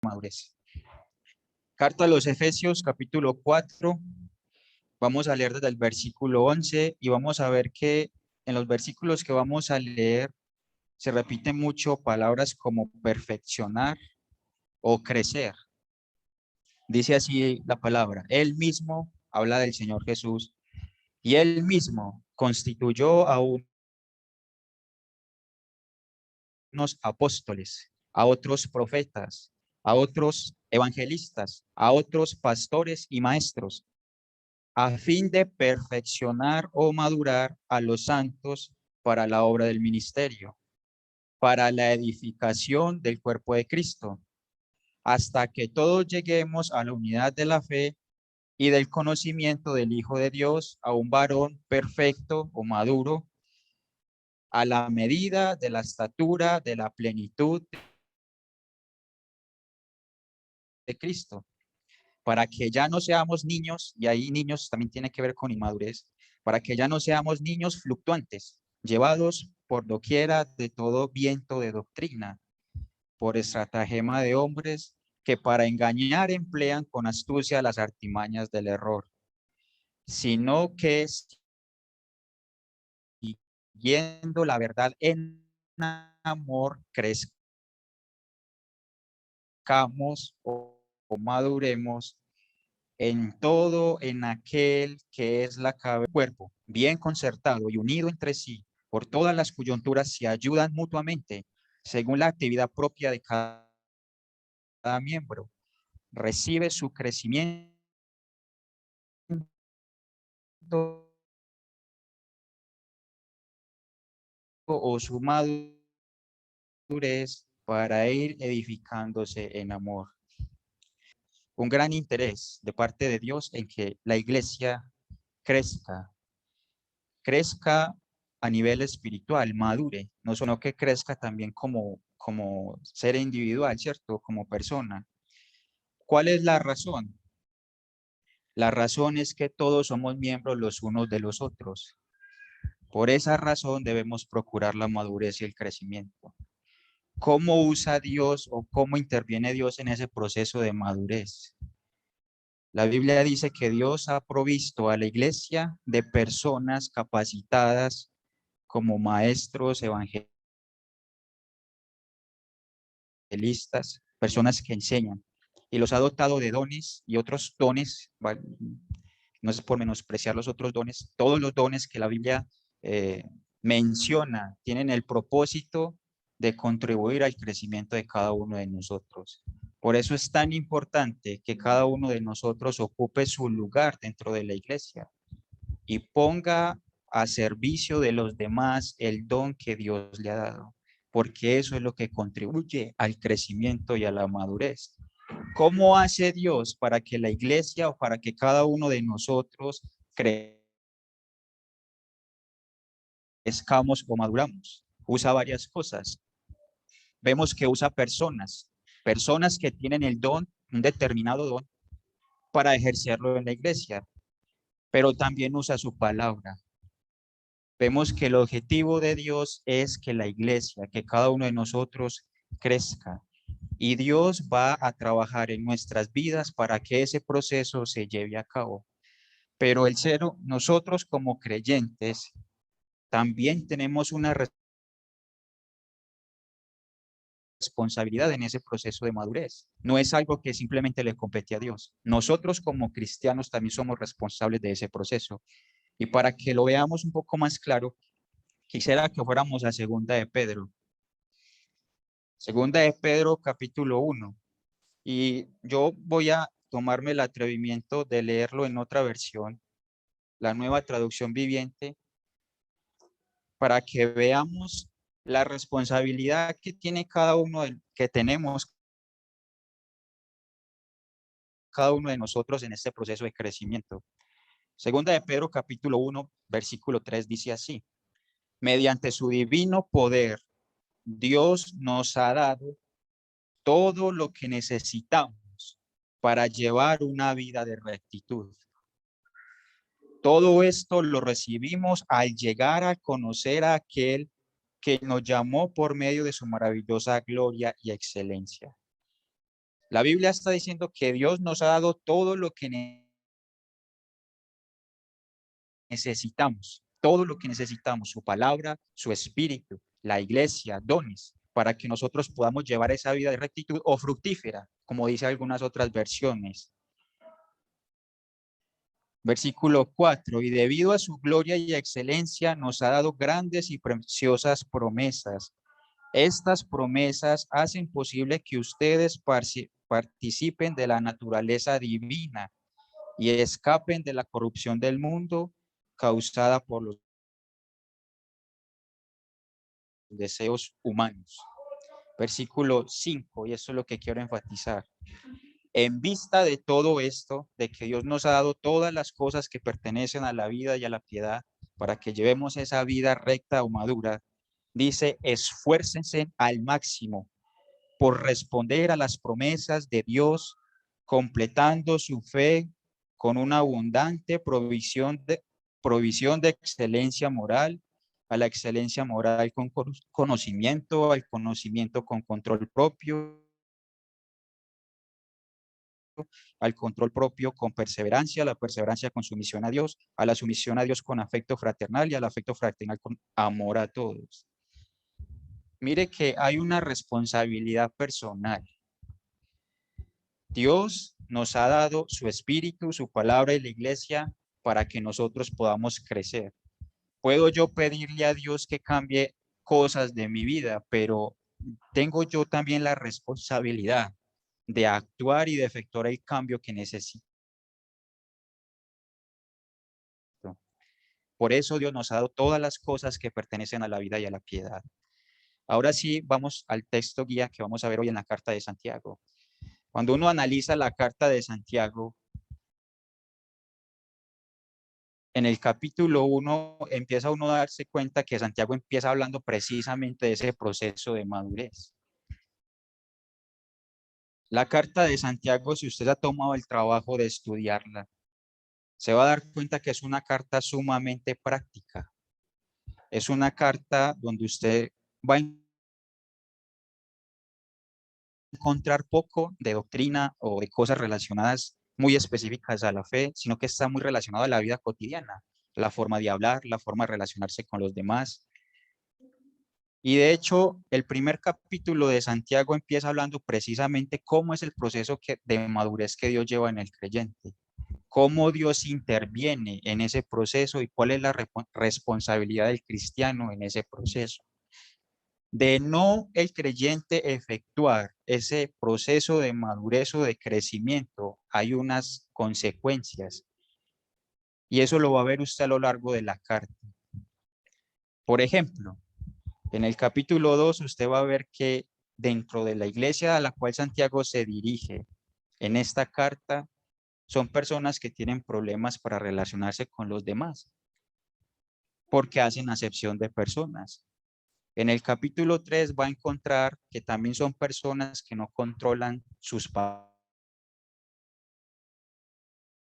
madurez. Carta a los Efesios, capítulo 4. Vamos a leer desde el versículo 11 y vamos a ver que en los versículos que vamos a leer se repiten mucho palabras como perfeccionar o crecer. Dice así la palabra: Él mismo, habla del Señor Jesús, y Él mismo constituyó a unos apóstoles, a otros profetas, a otros evangelistas, a otros pastores y maestros, a fin de perfeccionar o madurar a los santos para la obra del ministerio, para la edificación del cuerpo de Cristo, hasta que todos lleguemos a la unidad de la fe y del conocimiento del Hijo de Dios, a un varón perfecto o maduro, a la medida de la estatura de la plenitud de Cristo, para que ya no seamos niños, y ahí niños también tiene que ver con inmadurez, para que ya no seamos niños fluctuantes, llevados por doquiera de todo viento de doctrina, por estratagema de hombres que para engañar emplean con astucia las artimañas del error, sino que siguiendo la verdad en amor crezcamos o maduremos en todo en aquel que es la cabeza del cuerpo, bien concertado y unido entre sí, por todas las coyunturas se ayudan mutuamente, según la actividad propia de cada miembro, recibe su crecimiento o su madurez para ir edificándose en amor. Un gran interés de parte de Dios en que la iglesia crezca, crezca a nivel espiritual, madure, no solo que crezca también como ser individual, ¿cierto? Como persona. ¿Cuál es la razón? La razón es que todos somos miembros los unos de los otros. Por esa razón debemos procurar la madurez y el crecimiento. ¿Cómo usa Dios o cómo interviene Dios en ese proceso de madurez? La Biblia dice que Dios ha provisto a la iglesia de personas capacitadas como maestros, evangelistas, personas que enseñan, y los ha dotado de dones y otros dones, no es por menospreciar los otros dones, todos los dones que la Biblia eh, menciona tienen el propósito de contribuir al crecimiento de cada uno de nosotros. Por eso es tan importante que cada uno de nosotros ocupe su lugar dentro de la iglesia y ponga a servicio de los demás el don que Dios le ha dado, porque eso es lo que contribuye al crecimiento y a la madurez. ¿Cómo hace Dios para que la iglesia o para que cada uno de nosotros crezcamos o maduramos? Usa varias cosas. Vemos que usa personas que tienen el don, un determinado don, para ejercerlo en la iglesia, pero también usa su palabra. Vemos que el objetivo de Dios es que la iglesia, que cada uno de nosotros crezca. Y Dios va a trabajar en nuestras vidas para que ese proceso se lleve a cabo. Pero nosotros como creyentes, también tenemos una responsabilidad en ese proceso de madurez. No es algo que simplemente le compete a Dios. Nosotros como cristianos también somos responsables de ese proceso. Y para que lo veamos un poco más claro, quisiera que fuéramos a Segunda de Pedro. Segunda de Pedro, capítulo 1. Y yo voy a tomarme el atrevimiento de leerlo en otra versión, la Nueva Traducción Viviente, para que veamos la responsabilidad que tiene que tenemos cada uno de nosotros en este proceso de crecimiento. Segunda de Pedro, capítulo 1, versículo 3, dice así: mediante su divino poder, Dios nos ha dado todo lo que necesitamos para llevar una vida de rectitud. Todo esto lo recibimos al llegar a conocer a aquel que nos llamó por medio de su maravillosa gloria y excelencia. La Biblia está diciendo que Dios nos ha dado todo lo que necesitamos, todo lo que necesitamos, su palabra, su espíritu, la iglesia, dones, para que nosotros podamos llevar esa vida de rectitud o fructífera, como dice algunas otras versiones. Versículo 4, y debido a su gloria y excelencia nos ha dado grandes y preciosas promesas. Estas promesas hacen posible que ustedes participen de la naturaleza divina y escapen de la corrupción del mundo causada por los deseos humanos. Versículo 5, y eso es lo que quiero enfatizar. En vista de todo esto, de que Dios nos ha dado todas las cosas que pertenecen a la vida y a la piedad, para que llevemos esa vida recta o madura, dice, esfuércense al máximo por responder a las promesas de Dios, completando su fe con una abundante provisión de excelencia moral, a la excelencia moral con conocimiento, al conocimiento con control propio, al control propio con perseverancia, a la perseverancia con sumisión a Dios, a la sumisión a Dios con afecto fraternal y al afecto fraternal con amor a todos. Mire que hay una responsabilidad personal. Dios nos ha dado su espíritu, su palabra y la iglesia para que nosotros podamos crecer. Puedo yo pedirle a Dios que cambie cosas de mi vida, pero tengo yo también la responsabilidad de actuar y de efectuar el cambio que necesito. Por eso Dios nos ha dado todas las cosas que pertenecen a la vida y a la piedad. Ahora sí, vamos al texto guía que vamos a ver hoy en la carta de Santiago. Cuando uno analiza la carta de Santiago, en el capítulo 1 empieza uno a darse cuenta que Santiago empieza hablando precisamente de ese proceso de madurez. La carta de Santiago, si usted ha tomado el trabajo de estudiarla, se va a dar cuenta que es una carta sumamente práctica. Es una carta donde usted va a encontrar poco de doctrina o de cosas relacionadas muy específicas a la fe, sino que está muy relacionado a la vida cotidiana, la forma de hablar, la forma de relacionarse con los demás. Y de hecho, el primer capítulo de Santiago empieza hablando precisamente cómo es el proceso de madurez que Dios lleva en el creyente, cómo Dios interviene en ese proceso y cuál es la responsabilidad del cristiano en ese proceso. De no el creyente efectuar ese proceso de madurez o de crecimiento, hay unas consecuencias. Y eso lo va a ver usted a lo largo de la carta. Por ejemplo, en el capítulo 2 usted va a ver que dentro de la iglesia a la cual Santiago se dirige en esta carta, son personas que tienen problemas para relacionarse con los demás, porque hacen acepción de personas. En el capítulo 3 va a encontrar que también son personas que no controlan sus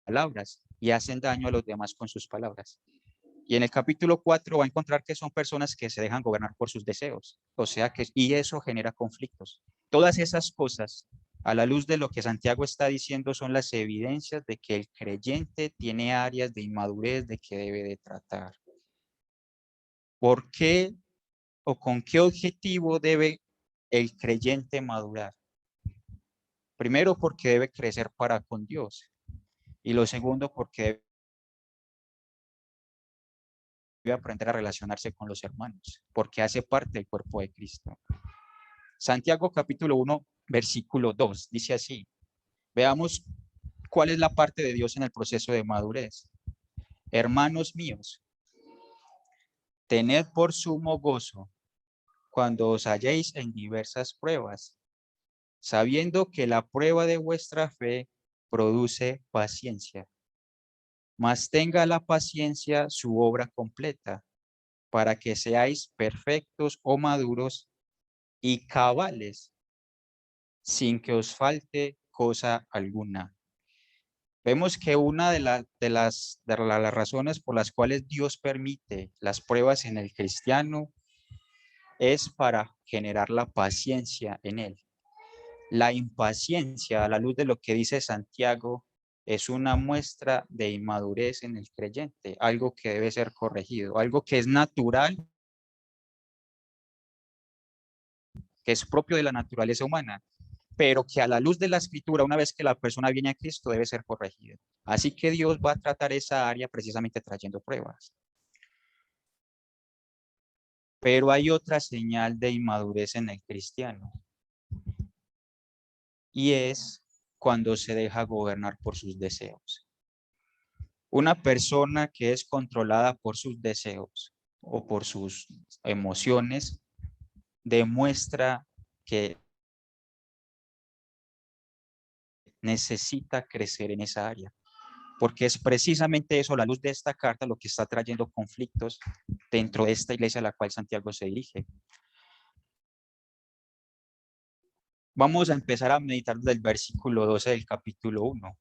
palabras y hacen daño a los demás con sus palabras. Y en el capítulo 4 va a encontrar que son personas que se dejan gobernar por sus deseos, o sea que, y eso genera conflictos. Todas esas cosas, a la luz de lo que Santiago está diciendo, son las evidencias de que el creyente tiene áreas de inmadurez de que debe de tratar. ¿Por qué o con qué objetivo debe el creyente madurar? Primero, porque debe crecer para con Dios. Y lo segundo, porque debe aprender a relacionarse con los hermanos, porque hace parte del cuerpo de Cristo. Santiago capítulo 1, versículo 2, dice así. Veamos cuál es la parte de Dios en el proceso de madurez. Hermanos míos, tened por sumo gozo cuando os halléis en diversas pruebas, sabiendo que la prueba de vuestra fe produce paciencia. Mas tenga la paciencia su obra completa, para que seáis perfectos o maduros y cabales, sin que os falte cosa alguna. Vemos que una de las razones por las cuales Dios permite las pruebas en el cristiano es para generar la paciencia en él. La impaciencia, a la luz de lo que dice Santiago, es una muestra de inmadurez en el creyente, algo que debe ser corregido, algo que es natural, que es propio de la naturaleza humana, pero que a la luz de la escritura, una vez que la persona viene a Cristo, debe ser corregida. Así que Dios va a tratar esa área precisamente trayendo pruebas. Pero hay otra señal de inmadurez en el cristiano, y es cuando se deja gobernar por sus deseos. Una persona que es controlada por sus deseos o por sus emociones demuestra que necesita crecer en esa área, porque es precisamente eso, la luz de esta carta, lo que está trayendo conflictos dentro de esta iglesia a la cual Santiago se dirige. Vamos a empezar a meditar del versículo 12 del capítulo 1.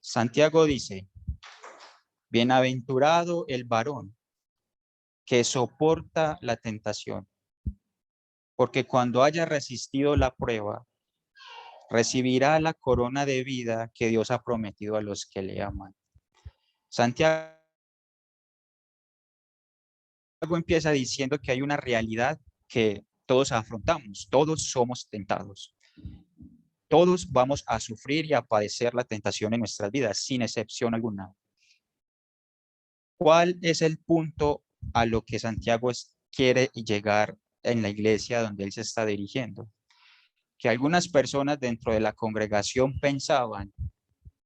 Santiago dice: bienaventurado el varón que soporta la tentación, porque cuando haya resistido la prueba, recibirá la corona de vida que Dios ha prometido a los que le aman. Santiago empieza diciendo que hay una realidad que todos afrontamos, todos somos tentados. Todos vamos a sufrir y a padecer la tentación en nuestras vidas, sin excepción alguna. ¿Cuál es el punto a lo que Santiago quiere llegar en la iglesia donde él se está dirigiendo? Que algunas personas dentro de la congregación pensaban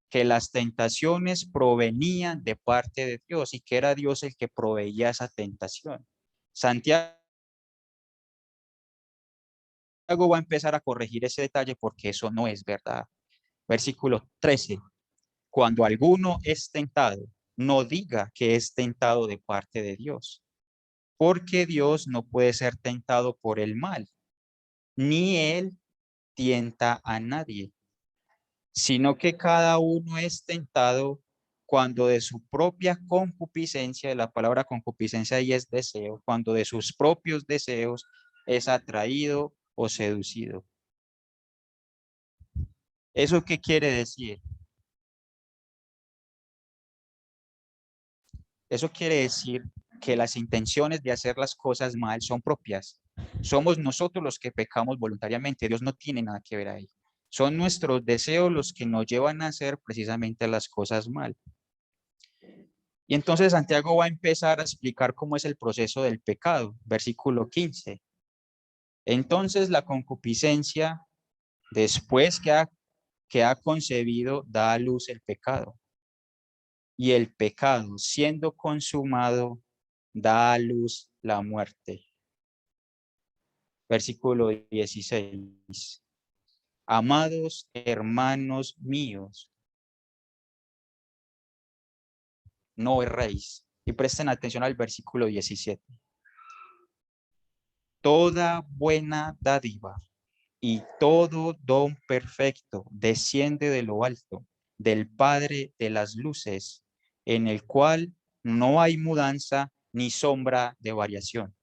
que las tentaciones provenían de parte de Dios y que era Dios el que proveía esa tentación. Santiago va a empezar a corregir ese detalle porque eso no es verdad. Versículo 13. Cuando alguno es tentado, no diga que es tentado de parte de Dios, porque Dios no puede ser tentado por el mal, ni él tienta a nadie, sino que cada uno es tentado cuando de su propia concupiscencia, la palabra concupiscencia ahí es deseo, cuando de sus propios deseos es atraído o seducido. ¿Eso qué quiere decir? Eso quiere decir que las intenciones de hacer las cosas mal son propias. Somos nosotros los que pecamos voluntariamente. Dios no tiene nada que ver ahí. Son nuestros deseos los que nos llevan a hacer precisamente las cosas mal. Y entonces Santiago va a empezar a explicar cómo es el proceso del pecado. Versículo 15. Entonces la concupiscencia, después que ha concebido, da a luz el pecado. Y el pecado, siendo consumado, da a luz la muerte. Versículo 16. Amados hermanos míos, no erréis. Y presten atención al versículo 17. Toda buena dádiva y todo don perfecto desciende de lo alto, del Padre de las luces, en el cual no hay mudanza ni sombra de variación.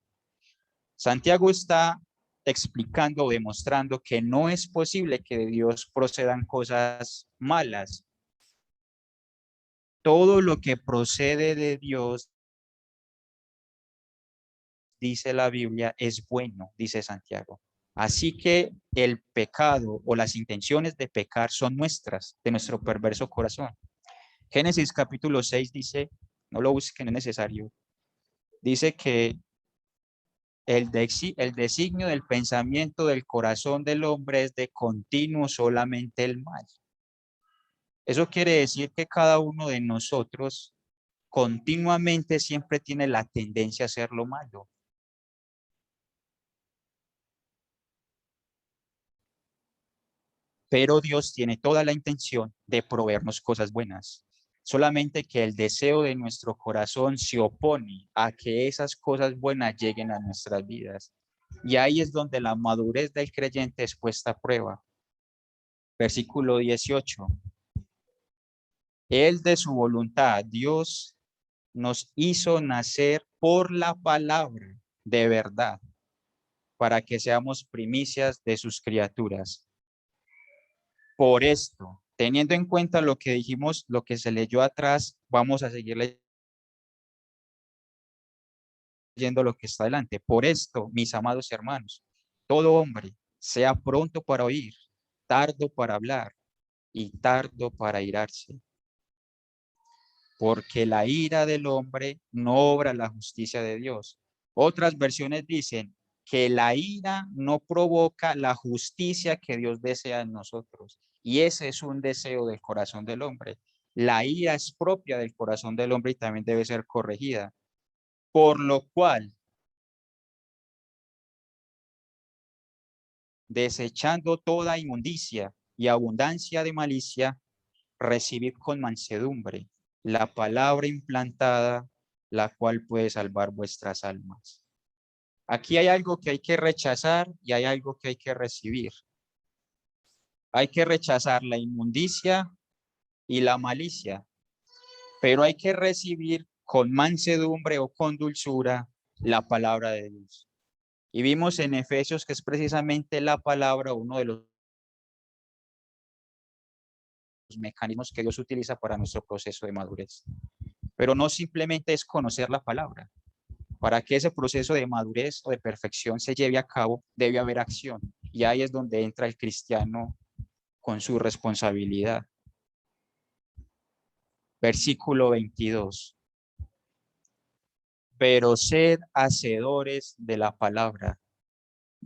Santiago está explicando o demostrando que no es posible que de Dios procedan cosas malas. Todo lo que procede de Dios, dice la Biblia, es bueno, dice Santiago. Así que el pecado o las intenciones de pecar son nuestras, de nuestro perverso corazón. Génesis capítulo 6 dice, no lo busquen, es necesario, dice que el designio del pensamiento del corazón del hombre es de continuo solamente el mal. Eso quiere decir que cada uno de nosotros continuamente siempre tiene la tendencia a hacer lo malo. Pero Dios tiene toda la intención de proveernos cosas buenas. Solamente que el deseo de nuestro corazón se opone a que esas cosas buenas lleguen a nuestras vidas. Y ahí es donde la madurez del creyente es puesta a prueba. Versículo 18. Él de su voluntad, Dios nos hizo nacer por la palabra de verdad, para que seamos primicias de sus criaturas. Por esto, teniendo en cuenta lo que dijimos, lo que se leyó atrás, vamos a seguir leyendo lo que está adelante. Por esto, mis amados hermanos, todo hombre sea pronto para oír, tardo para hablar y tardo para airarse. Porque la ira del hombre no obra la justicia de Dios. Otras versiones dicen que la ira no provoca la justicia que Dios desea en nosotros. Y ese es un deseo del corazón del hombre. La ira es propia del corazón del hombre y también debe ser corregida. Por lo cual, desechando toda inmundicia y abundancia de malicia, recibid con mansedumbre la palabra implantada, la cual puede salvar vuestras almas. Aquí hay algo que hay que rechazar y hay algo que hay que recibir. Hay que rechazar la inmundicia y la malicia, pero hay que recibir con mansedumbre o con dulzura la palabra de Dios. Y vimos en Efesios que es precisamente la palabra uno de los mecanismos que Dios utiliza para nuestro proceso de madurez. Pero no simplemente es conocer la palabra. Para que ese proceso de madurez o de perfección se lleve a cabo, debe haber acción. Y ahí es donde entra el cristiano con su responsabilidad. Versículo 22. Pero sed hacedores de la palabra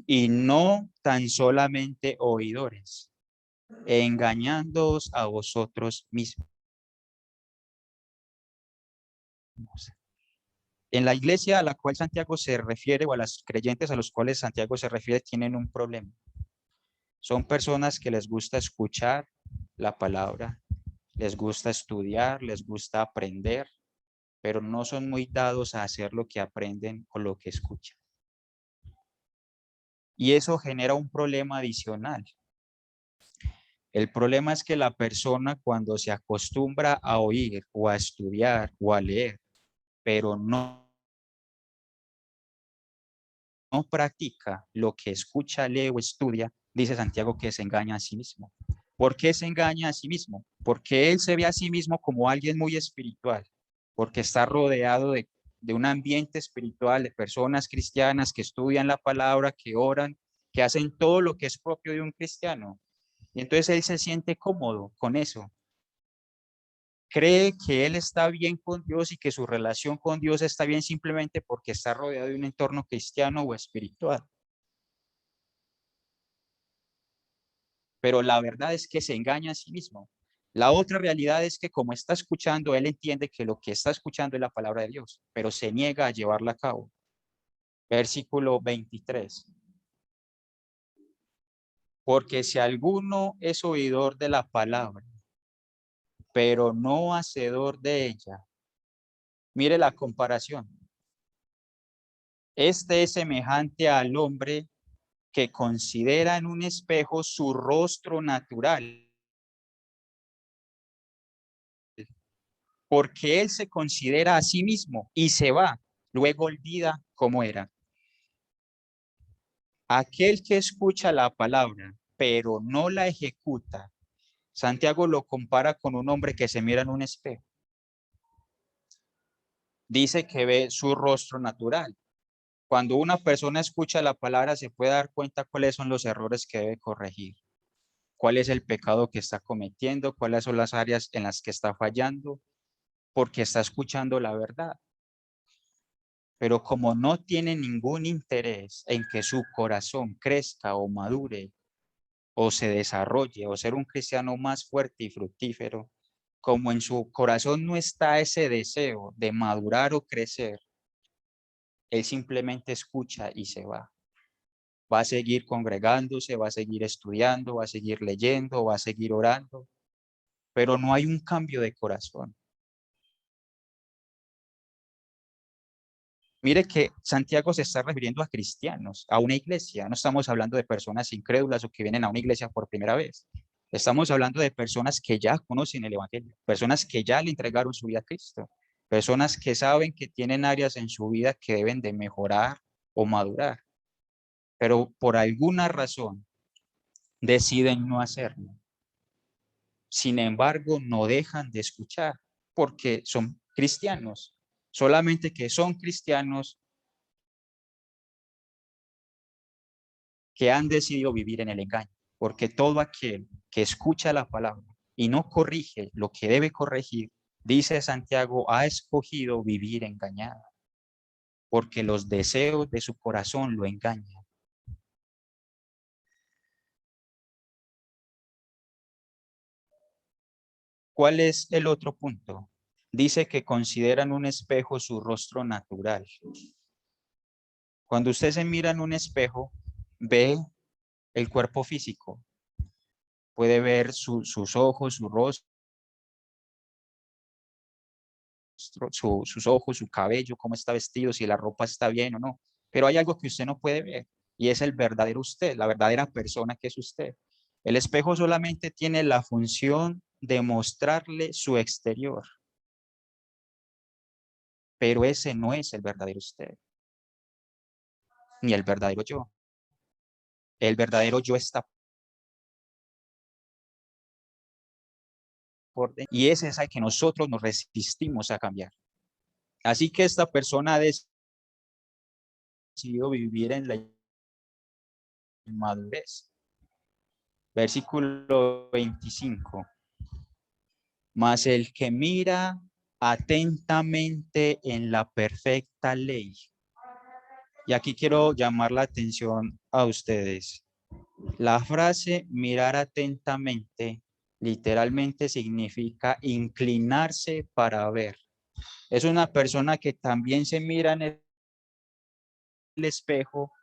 y no tan solamente oidores, engañándoos a vosotros mismos. En la iglesia a la cual Santiago se refiere, o a los creyentes a los cuales Santiago se refiere, tienen un problema. Son personas que les gusta escuchar la palabra, les gusta estudiar, les gusta aprender, pero no son muy dados a hacer lo que aprenden o lo que escuchan. Y eso genera un problema adicional. El problema es que la persona cuando se acostumbra a oír o a estudiar o a leer, pero no practica lo que escucha, lee o estudia, dice Santiago que se engaña a sí mismo. ¿Por qué se engaña a sí mismo? Porque él se ve a sí mismo como alguien muy espiritual, porque está rodeado de un ambiente espiritual, de personas cristianas que estudian la palabra, que oran, que hacen todo lo que es propio de un cristiano. Y entonces él se siente cómodo con eso. Cree que él está bien con Dios y que su relación con Dios está bien simplemente porque está rodeado de un entorno cristiano o espiritual. Pero la verdad es que se engaña a sí mismo. La otra realidad es que como está escuchando, él entiende que lo que está escuchando es la palabra de Dios, pero se niega a llevarla a cabo. Versículo 23. Porque si alguno es oidor de la palabra, pero no hacedor de ella, mire la comparación. Este es semejante al hombre que considera en un espejo su rostro natural, porque él se considera a sí mismo y se va, luego olvida cómo era. Aquel que escucha la palabra, pero no la ejecuta, Santiago lo compara con un hombre que se mira en un espejo. Dice que ve su rostro natural. Cuando una persona escucha la palabra, se puede dar cuenta cuáles son los errores que debe corregir, cuál es el pecado que está cometiendo, cuáles son las áreas en las que está fallando, porque está escuchando la verdad. Pero como no tiene ningún interés en que su corazón crezca o madure o se desarrolle o ser un cristiano más fuerte y fructífero, como en su corazón no está ese deseo de madurar o crecer, él simplemente escucha y se va. Va a seguir congregándose, va a seguir estudiando, va a seguir leyendo, va a seguir orando, pero no hay un cambio de corazón. Mire que Santiago se está refiriendo a cristianos, a una iglesia. No estamos hablando de personas incrédulas o que vienen a una iglesia por primera vez. Estamos hablando de personas que ya conocen el Evangelio, personas que ya le entregaron su vida a Cristo, personas que saben que tienen áreas en su vida que deben de mejorar o madurar. pero por alguna razón deciden no hacerlo. Sin embargo, no dejan de escuchar porque son cristianos, solamente que son cristianos que han decidido vivir en el engaño, porque todo aquel que escucha la palabra y no corrige lo que debe corregir, dice Santiago, ha escogido vivir engañado, porque los deseos de su corazón lo engañan. ¿Cuál es el otro punto? Dice que consideran un espejo su rostro natural. Cuando usted se mira en un espejo, ve el cuerpo físico, puede ver sus ojos, su rostro, sus ojos, su cabello, cómo está vestido, si la ropa está bien o no. Pero hay algo que usted no puede ver y es el verdadero usted, la verdadera persona que es usted. El espejo solamente tiene la función de mostrarle su exterior, pero ese no es el verdadero usted, ni el verdadero yo. El verdadero yo está por dentro y ese es el que nosotros nos resistimos a cambiar. Así que esta persona ha decidido vivir en la inmadurez. Versículo 25. Mas el que mira atentamente en la perfecta ley. Y aquí quiero llamar la atención a ustedes. La frase mirar atentamente literalmente significa inclinarse para ver. Es una persona que también se mira en el espejo,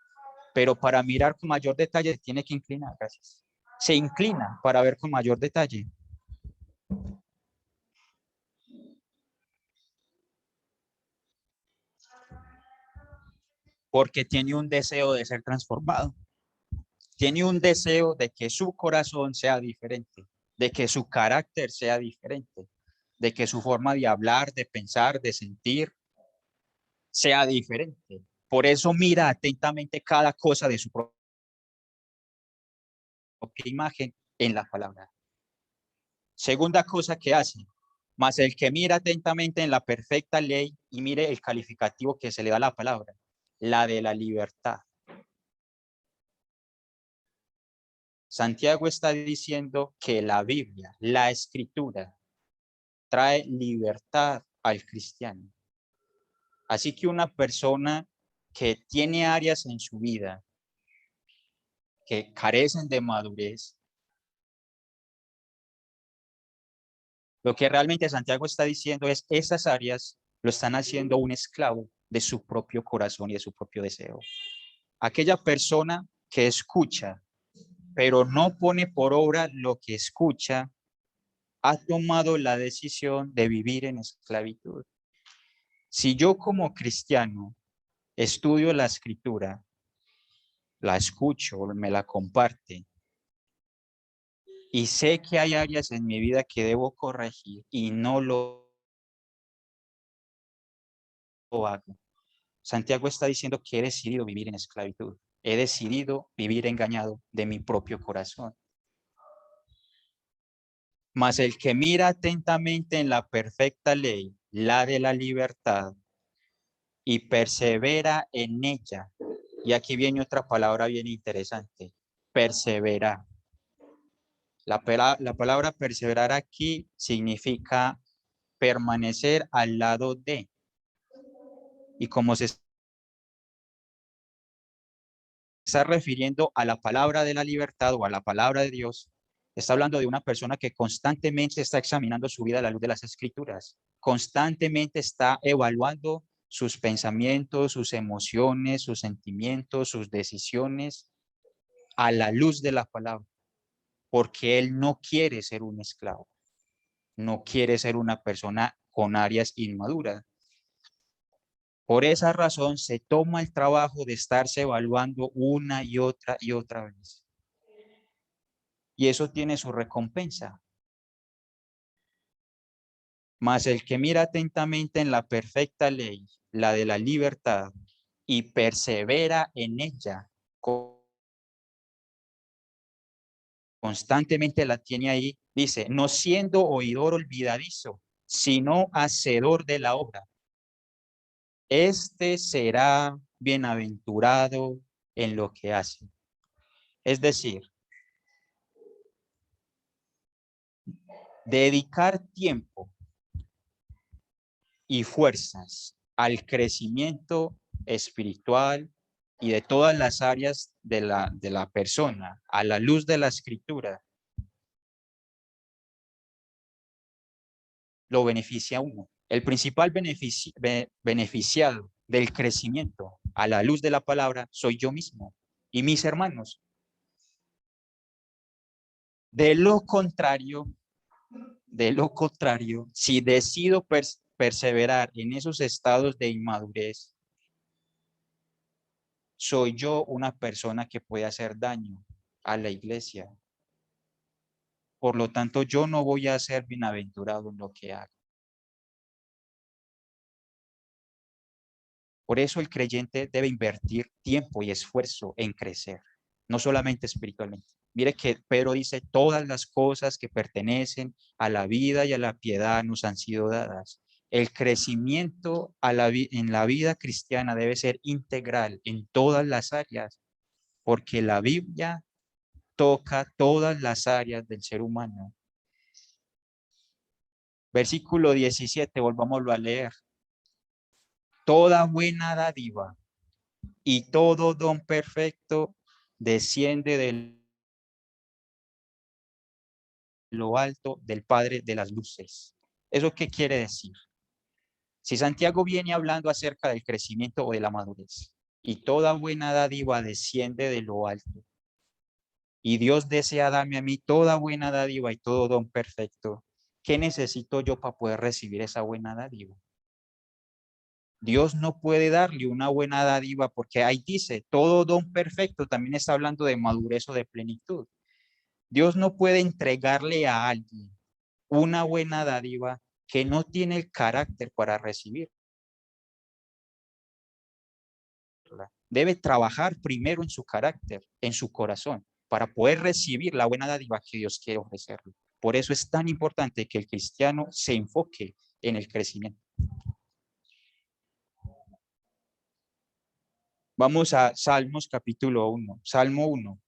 pero para mirar con mayor detalle tiene que inclinar. Gracias. Se inclina para ver con mayor detalle. Porque tiene un deseo de ser transformado. Tiene un deseo de que su corazón sea diferente, de que su carácter sea diferente, de que su forma de hablar, de pensar, de sentir sea diferente. Por eso mira atentamente cada cosa de su propia imagen en la palabra. Segunda cosa que hace, más el que mira atentamente en la perfecta ley y mire el calificativo que se le da a la palabra, la de la libertad. Santiago está diciendo que la Biblia, la escritura, trae libertad al cristiano. Así que una persona que tiene áreas en su vida que carecen de madurez, lo que realmente Santiago está diciendo es esas áreas lo están haciendo un esclavo de su propio corazón y de su propio deseo. Aquella persona que escucha, pero no pone por obra lo que escucha, ha tomado la decisión de vivir en esclavitud. Si yo como cristiano estudio la escritura, la escucho, me la comparte, y sé que hay áreas en mi vida que debo corregir y no lo hago. Santiago está diciendo que he decidido vivir en esclavitud. He decidido vivir engañado de mi propio corazón. Mas el que mira atentamente en la perfecta ley, la de la libertad, y persevera en ella. Y aquí viene otra palabra bien interesante, persevera. La palabra perseverar aquí significa permanecer al lado de. Y como se está refiriendo a la palabra de la libertad o a la palabra de Dios, está hablando de una persona que constantemente está examinando su vida a la luz de las escrituras, constantemente está evaluando sus pensamientos, sus emociones, sus sentimientos, sus decisiones a la luz de la palabra, porque él no quiere ser un esclavo, no quiere ser una persona con áreas inmaduras. Por esa razón se toma el trabajo de estarse evaluando una y otra vez. Y eso tiene su recompensa. Mas el que mira atentamente en la perfecta ley, la de la libertad, y persevera en ella, constantemente la tiene ahí, dice, no siendo oidor olvidadizo, sino hacedor de la obra. Este será bienaventurado en lo que hace. Es decir, dedicar tiempo y fuerzas al crecimiento espiritual y de todas las áreas de la persona, a la luz de la escritura, lo beneficia a uno. El principal beneficiado del crecimiento a la luz de la palabra soy yo mismo y mis hermanos. De lo contrario, si decido perseverar en esos estados de inmadurez, soy yo una persona que puede hacer daño a la iglesia. Por lo tanto, yo no voy a ser bienaventurado en lo que hago. Por eso el creyente debe invertir tiempo y esfuerzo en crecer, no solamente espiritualmente. Mire que Pedro dice, todas las cosas que pertenecen a la vida y a la piedad nos han sido dadas. El crecimiento en la vida cristiana debe ser integral en todas las áreas, porque la Biblia toca todas las áreas del ser humano. Versículo 17, volvámoslo a leer. Toda buena dádiva y todo don perfecto desciende de lo alto del Padre de las luces. ¿Eso qué quiere decir? Si Santiago viene hablando acerca del crecimiento o de la madurez, y toda buena dádiva desciende de lo alto, y Dios desea darme a mí toda buena dádiva y todo don perfecto, ¿qué necesito yo para poder recibir esa buena dádiva? Dios no puede darle una buena dádiva porque ahí dice, todo don perfecto, también está hablando de madurez o de plenitud. Dios no puede entregarle a alguien una buena dádiva que no tiene el carácter para recibirla. Debe trabajar primero en su carácter, en su corazón, para poder recibir la buena dádiva que Dios quiere ofrecerle. Por eso es tan importante que el cristiano se enfoque en el crecimiento. Vamos a Salmos capítulo 1, Salmo 1.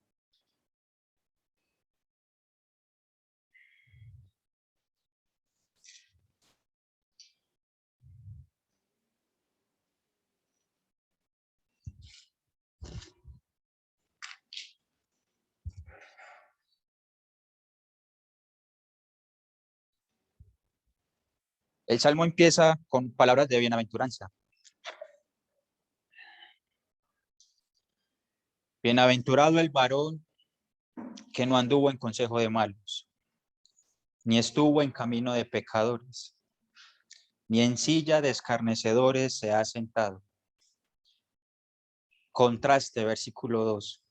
El Salmo empieza con palabras de bienaventuranza. Bienaventurado el varón que no anduvo en consejo de malos, ni estuvo en camino de pecadores, ni en silla de escarnecedores se ha sentado. Contraste, versículo 2.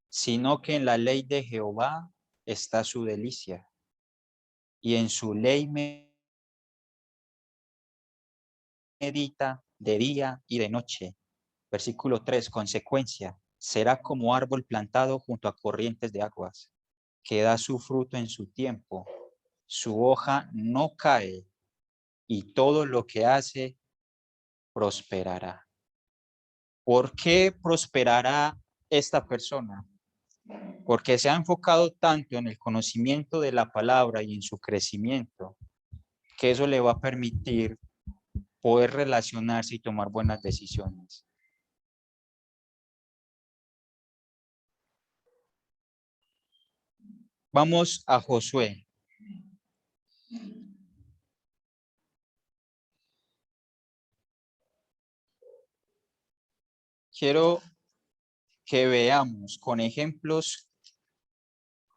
Sino que en la ley de Jehová está su delicia, y en su ley medita de día y de noche. Versículo 3, consecuencia, será como árbol plantado junto a corrientes de aguas, que da su fruto en su tiempo, su hoja no cae, y todo lo que hace prosperará. ¿Por qué prosperará esta persona? Porque se ha enfocado tanto en el conocimiento de la palabra y en su crecimiento, que eso le va a permitir poder relacionarse y tomar buenas decisiones. Vamos a Josué. Quiero que veamos con ejemplos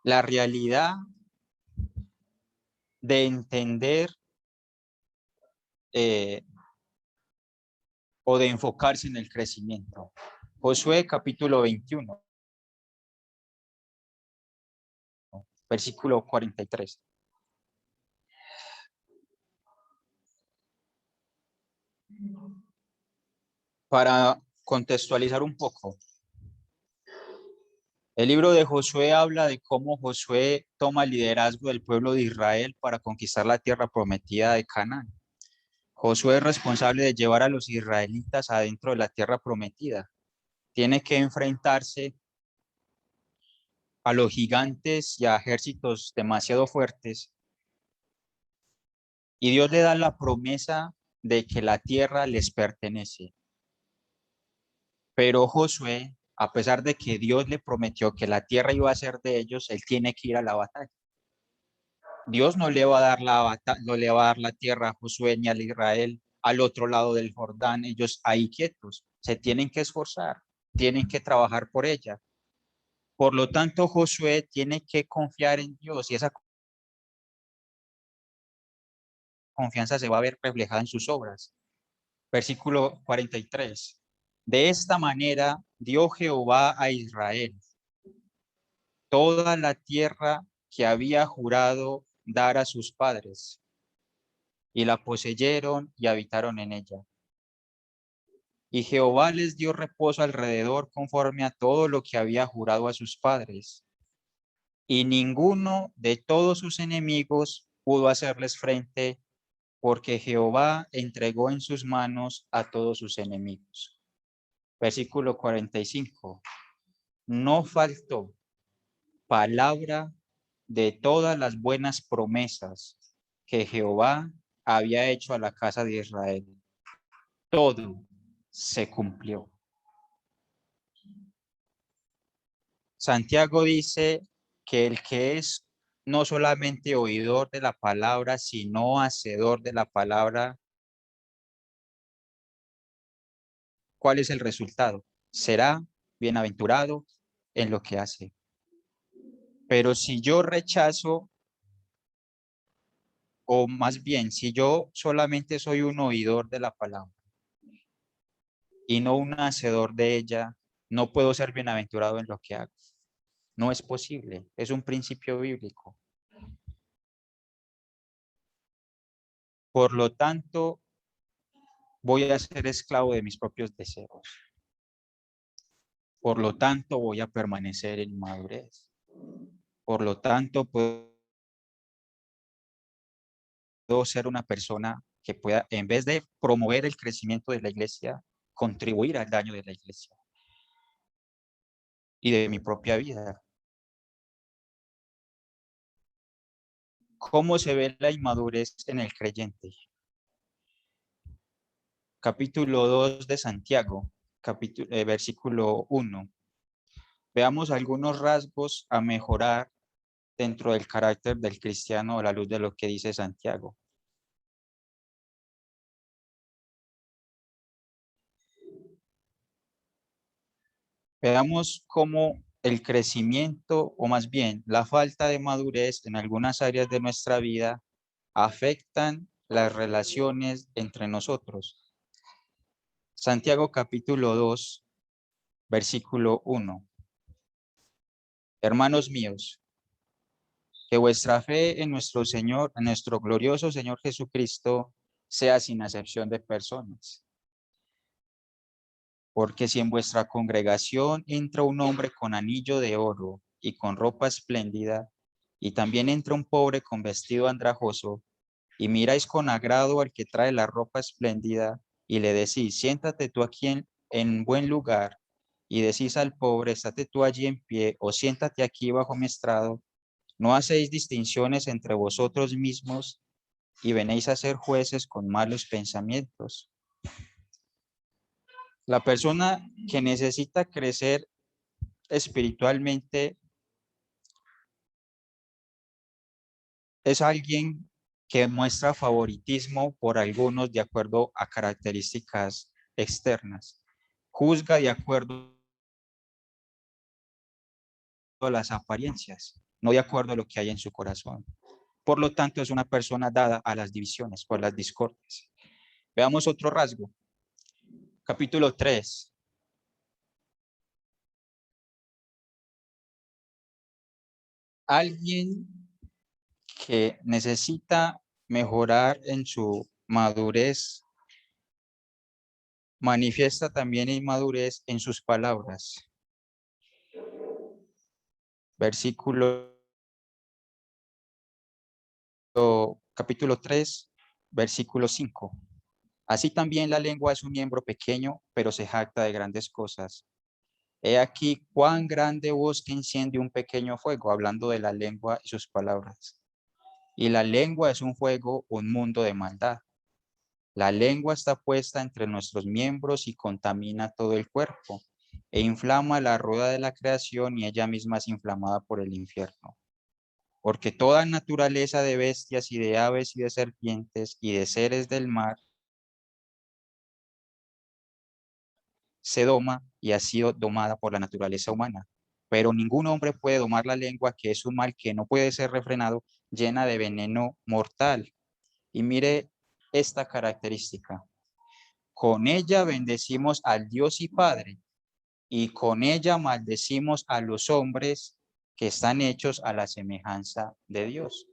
la realidad de entender o de enfocarse en el crecimiento. Josué capítulo 21, versículo 43. Para contextualizar un poco, El libro de Josué habla de cómo Josué toma el liderazgo del pueblo de Israel para conquistar la tierra prometida de Canaán. Josué es responsable de llevar a los israelitas adentro de la tierra prometida. Tiene que enfrentarse a los gigantes y a ejércitos demasiado fuertes. Y Dios le da la promesa de que la tierra les pertenece. Pero Josué, a pesar de que Dios le prometió que la tierra iba a ser de ellos, él tiene que ir a la batalla. Dios no le va a dar no le va a dar la tierra a Josué ni a Israel al otro lado del Jordán, ellos ahí quietos. Se tienen que esforzar, tienen que trabajar por ella. Por lo tanto, Josué tiene que confiar en Dios y esa confianza se va a ver reflejada en sus obras. Versículo 43. De esta manera dio Jehová a Israel toda la tierra que había jurado dar a sus padres, y la poseyeron y habitaron en ella. Y Jehová les dio reposo alrededor conforme a todo lo que había jurado a sus padres. Y ninguno de todos sus enemigos pudo hacerles frente, porque Jehová entregó en sus manos a todos sus enemigos. Versículo 45. No faltó palabra de todas las buenas promesas que Jehová había hecho a la casa de Israel. Todo se cumplió. Santiago dice que el que es no solamente oidor de la palabra, sino hacedor de la palabra, ¿cuál es el resultado? Será bienaventurado en lo que hace. Pero si yo rechazo, o más bien, si yo solamente soy un oidor de la palabra y no un hacedor de ella, no puedo ser bienaventurado en lo que hago. No es posible, es un principio bíblico. Por lo tanto, voy a ser esclavo de mis propios deseos. Por lo tanto, voy a permanecer en inmadurez. Por lo tanto, puedo ser una persona que pueda, en vez de promover el crecimiento de la iglesia, contribuir al daño de la iglesia y de mi propia vida. ¿Cómo se ve la inmadurez en el creyente? Capítulo 2 de Santiago, versículo 1. Veamos algunos rasgos a mejorar dentro del carácter del cristiano a la luz de lo que dice Santiago. Veamos cómo el crecimiento, o más bien la falta de madurez en algunas áreas de nuestra vida afectan las relaciones entre nosotros. Santiago capítulo 2, versículo 1. Hermanos míos, que vuestra fe en nuestro Señor, en nuestro glorioso Señor Jesucristo, sea sin acepción de personas. Porque si en vuestra congregación entra un hombre con anillo de oro y con ropa espléndida, y también entra un pobre con vestido andrajoso, y miráis con agrado al que trae la ropa espléndida, y le decís, siéntate tú aquí en buen lugar, y decís al pobre, estate tú allí en pie, o siéntate aquí bajo mi estrado, no hacéis distinciones entre vosotros mismos, y venéis a ser jueces con malos pensamientos. La persona que necesita crecer espiritualmente es alguien que muestra favoritismo por algunos de acuerdo a características externas. Juzga de acuerdo a las apariencias, no de acuerdo a lo que hay en su corazón. Por lo tanto, es una persona dada a las divisiones, por las discordias. Veamos otro rasgo. Capítulo 3. Alguien que necesita mejorar en su madurez manifiesta también inmadurez en sus palabras. capítulo 3, versículo 5. Así también la lengua es un miembro pequeño, pero se jacta de grandes cosas. He aquí cuán grande bosque enciende un pequeño fuego, hablando de la lengua y sus palabras. Y la lengua es un fuego, un mundo de maldad. La lengua está puesta entre nuestros miembros y contamina todo el cuerpo, e inflama la rueda de la creación y ella misma es inflamada por el infierno. Porque toda naturaleza de bestias y de aves y de serpientes y de seres del mar se doma y ha sido domada por la naturaleza humana. Pero ningún hombre puede domar la lengua, que es un mal que no puede ser refrenado, llena de veneno mortal. Y mire esta característica. Con ella bendecimos al Dios y Padre, y con ella maldecimos a los hombres que están hechos a la semejanza de Dios.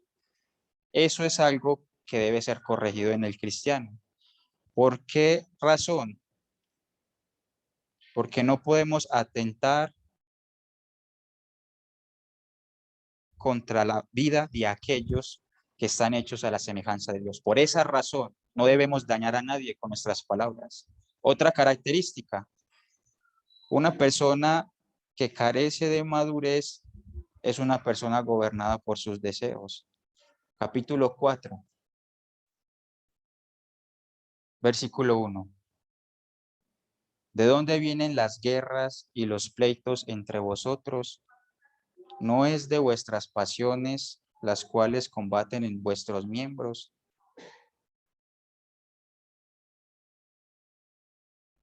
Eso es algo que debe ser corregido en el cristiano. ¿Por qué razón? Porque no podemos atentar contra la vida de aquellos que están hechos a la semejanza de Dios. Por esa razón, no debemos dañar a nadie con nuestras palabras. Otra característica, una persona que carece de madurez es una persona gobernada por sus deseos. Capítulo 4, versículo 1. ¿De dónde vienen las guerras y los pleitos entre vosotros? ¿No es de vuestras pasiones las cuales combaten en vuestros miembros?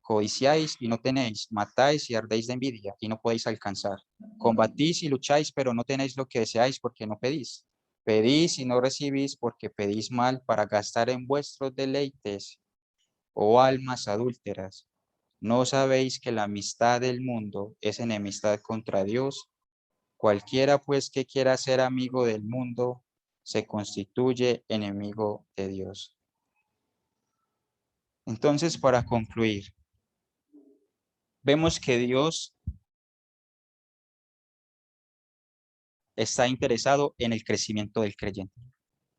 Codiciáis y no tenéis, matáis y ardéis de envidia y no podéis alcanzar. Combatís y lucháis, pero no tenéis lo que deseáis porque no pedís. Pedís y no recibís porque pedís mal para gastar en vuestros deleites, oh almas adúlteras. ¿No sabéis que la amistad del mundo es enemistad contra Dios? Cualquiera pues que quiera ser amigo del mundo se constituye enemigo de Dios. Entonces, para concluir, vemos que Dios está interesado en el crecimiento del creyente,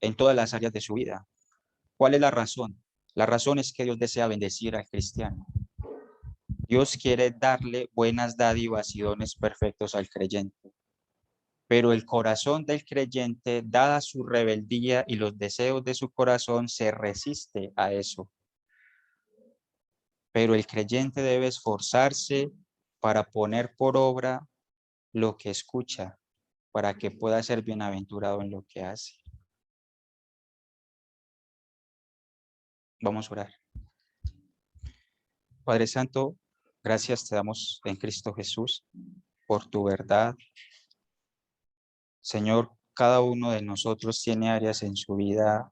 en todas las áreas de su vida. ¿Cuál es la razón? La razón es que Dios desea bendecir al cristiano. Dios quiere darle buenas dádivas y dones perfectos al creyente. Pero el corazón del creyente, dada su rebeldía y los deseos de su corazón, se resiste a eso. Pero el creyente debe esforzarse para poner por obra lo que escucha, para que pueda ser bienaventurado en lo que hace. Vamos a orar. Padre Santo, gracias te damos en Cristo Jesús por tu verdad. Señor, cada uno de nosotros tiene áreas en su vida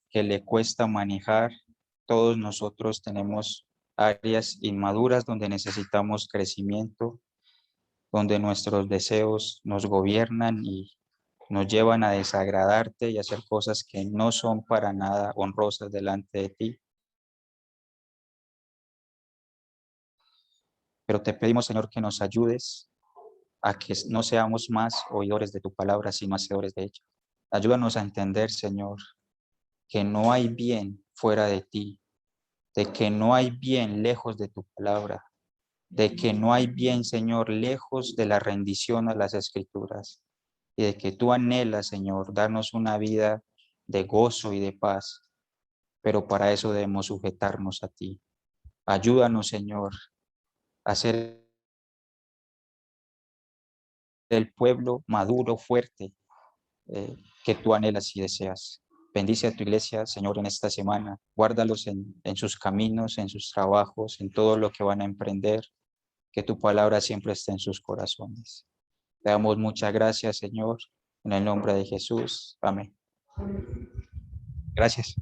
que le cuesta manejar. Todos nosotros tenemos áreas inmaduras donde necesitamos crecimiento, donde nuestros deseos nos gobiernan y nos llevan a desagradarte y hacer cosas que no son para nada honrosas delante de ti. Pero te pedimos, Señor, que nos ayudes a que no seamos más oidores de tu palabra, sino hacedores de ella. Ayúdanos a entender, Señor, que no hay bien fuera de ti, de que no hay bien lejos de tu palabra, de que no hay bien, Señor, lejos de la rendición a las Escrituras, y de que tú anhelas, Señor, darnos una vida de gozo y de paz, pero para eso debemos sujetarnos a ti. Ayúdanos, Señor, a ser el pueblo maduro, fuerte, que tú anhelas y deseas. Bendice a tu iglesia, Señor, en esta semana. Guárdalos en sus caminos, en sus trabajos, en todo lo que van a emprender. Que tu palabra siempre esté en sus corazones. Te damos muchas gracias, Señor, en el nombre de Jesús. Amén. Gracias.